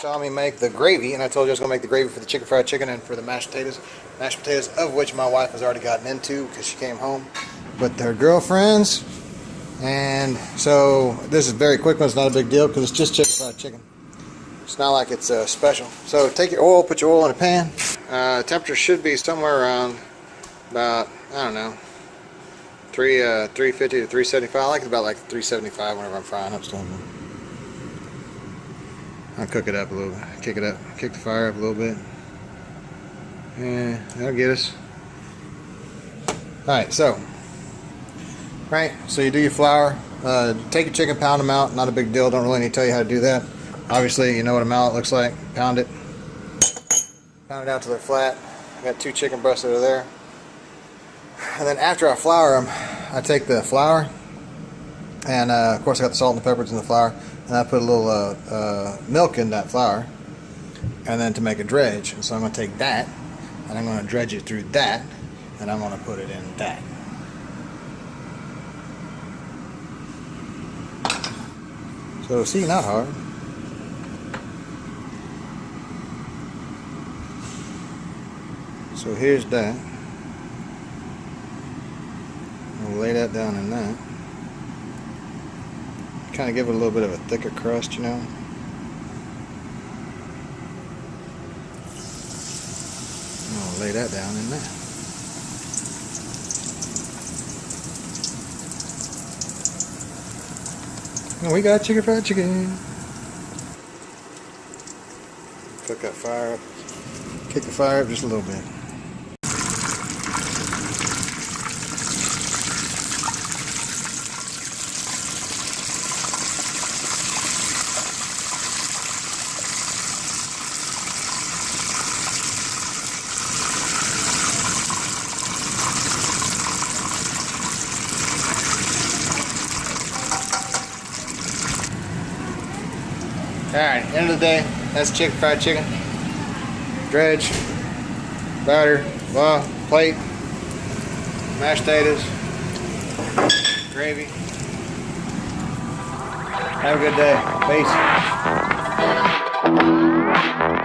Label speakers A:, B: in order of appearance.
A: saw me make the gravy, and I told you I was going to make the gravy for the chicken fried chicken and for the mashed potatoes. Mashed potatoes, of which my wife has already gotten into because she came home with her girlfriends. And so this is very quick one. It's not a big deal because it's just chicken fried chicken. It's not like it's special. So take your oil, put your oil in a pan. Temperature should be somewhere around about, I don't know, 350 to 375. I like it about like 375 whenever I'm frying up stuff. I'll cook it up a little bit, kick it up, kick the fire up a little bit. Yeah, that'll get us. Alright, so you do your flour, take your chicken, pound them out, not a big deal, don't really need to tell you how to do that. Obviously, you know what a mallet looks like, pound it out till they're flat. I got 2 chicken breasts that are there. And then after I flour them, I take the flour, and of course I got the salt and the peppers in the flour, and I put a little milk in that flour, and then to make a dredge. And so I'm going to take that, and I'm going to dredge it through that, and I'm going to put it in that. So see, not hard. So here's that. I'll lay that down in that. Kind of give it a little bit of a thicker crust, you know. I'll lay that down in that. And we got chicken fried chicken. Cook that fire up. Kick the fire up just a little bit. Alright, end of the day, that's chicken fried chicken. Dredge, batter, plate, mashed potatoes, gravy. Have a good day. Peace.